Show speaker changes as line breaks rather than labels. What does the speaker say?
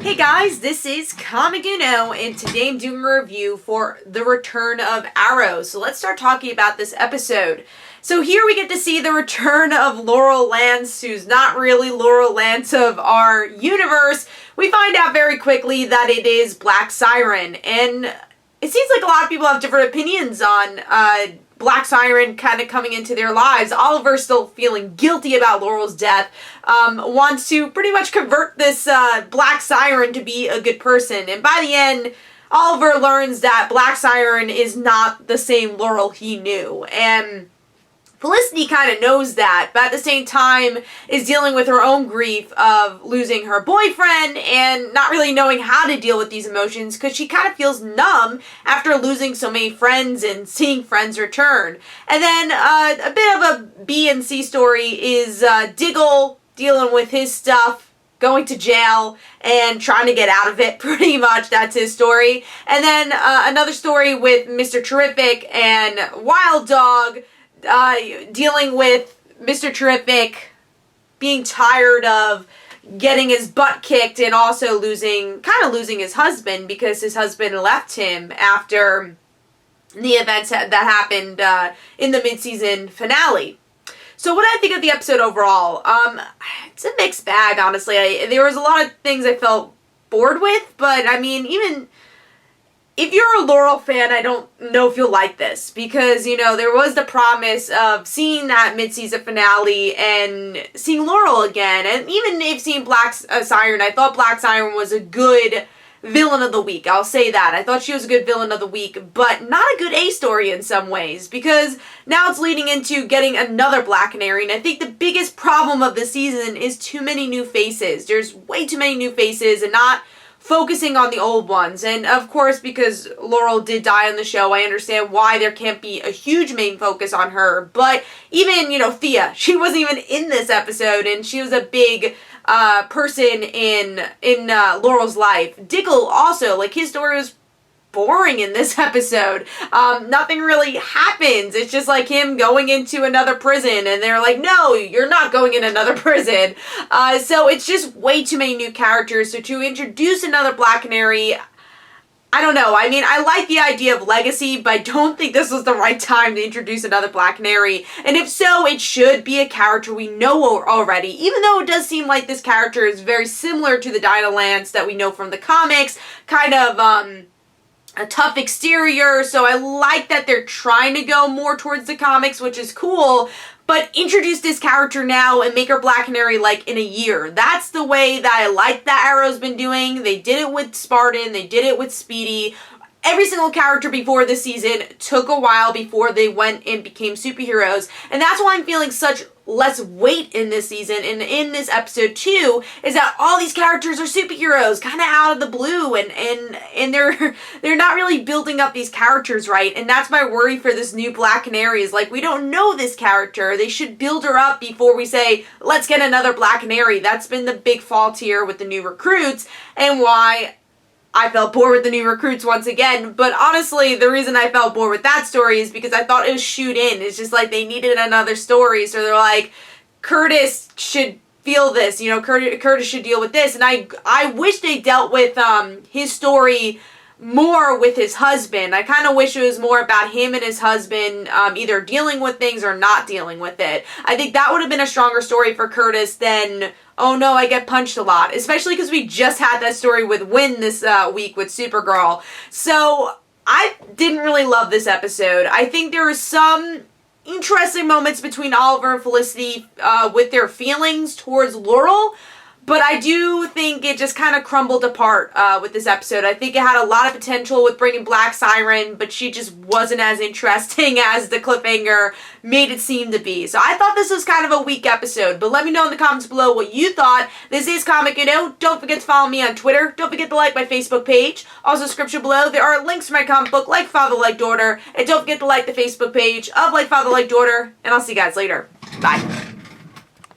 Hey guys, this is Comic Uno, and today I'm doing a review for The Return of Arrow. So let's start talking about this episode. So here we get to see the return of Laurel Lance, who's not really Laurel Lance of our universe. We find out very quickly that it is Black Siren, and it seems like a lot of people have different opinions on Black Siren kind of coming into their lives. Oliver, still feeling guilty about Laurel's death, wants to pretty much convert this Black Siren to be a good person. And by the end, Oliver learns that Black Siren is not the same Laurel he knew. And Felicity kind of knows that, but at the same time is dealing with her own grief of losing her boyfriend and not really knowing how to deal with these emotions because she kind of feels numb after losing so many friends and seeing friends return. And then a bit of a B and C story is Diggle dealing with his stuff, going to jail and trying to get out of it. Pretty much that's his story. And then another story with Mr. Terrific and Wild Dog, dealing with Mr. Terrific being tired of getting his butt kicked and also losing his husband because his husband left him after the events that happened in the mid-season finale. So what I think of the episode overall, it's a mixed bag, honestly. There was a lot of things I felt bored with, but I mean, even if you're a Laurel fan, I don't know if you'll like this because, you know, there was the promise of seeing that mid-season finale and seeing Laurel again. And even if seeing Black Siren, I thought Black Siren was a good villain of the week. I'll say that. I thought she was a good villain of the week, but not a good A story in some ways because now it's leading into getting another Black Canary. And I think the biggest problem of the season is too many new faces. There's way too many new faces and not focusing on the old ones. And of course, because Laurel did die on the show, I understand why there can't be a huge main focus on her. But even, you know, Thea, she wasn't even in this episode, and she was a big person in Laurel's life. Diggle also, like, his story was boring in this episode. Nothing really happens. It's just like him going into another prison and they're like, no, you're not going in another prison. So it's just way too many new characters. So to introduce another Black Canary, I don't know. I mean, I like the idea of legacy, but I don't think this was the right time to introduce another Black Canary. And if so, it should be a character we know already, even though it does seem like this character is very similar to the Dinah Lance that we know from the comics, kind of, a tough exterior, so I like that they're trying to go more towards the comics, which is cool, but introduce this character now and make her Black Canary like in a year. That's the way that I like that Arrow's been doing. They did it with Spartan, they did it with Speedy. Every single character before this season took a while before they went and became superheroes, and that's why I'm feeling such less weight in this season and in this episode too, is that all these characters are superheroes kind of out of the blue, and they're not really building up these characters right. And that's my worry for this new Black Canary, is like, we don't know this character. They should build her up before we say let's get another Black Canary. That's been the big fault here with the new recruits, and why I felt bored with the new recruits once again. But honestly, the reason I felt bored with that story is because I thought it was shoot in. It's just like they needed another story. So they're like, Curtis should feel this, you know, Curtis should deal with this. And I wish they dealt with his story more with his husband. I kind of wish it was more about him and his husband either dealing with things or not dealing with it. I think that would have been a stronger story for Curtis than, oh no, I get punched a lot. Especially because we just had that story with Wynn this week with Supergirl. So I didn't really love this episode. I think there were some interesting moments between Oliver and Felicity with their feelings towards Laurel. But I do think it just kind of crumbled apart with this episode. I think it had a lot of potential with bringing Black Siren, but she just wasn't as interesting as the cliffhanger made it seem to be. So I thought this was kind of a weak episode, but let me know in the comments below what you thought. This is Comic Uno. Don't forget to follow me on Twitter. Don't forget to like my Facebook page. Also, description below, there are links to my comic book, Like Father, Like Daughter. And don't forget to like the Facebook page of Like Father, Like Daughter. And I'll see you guys later. Bye.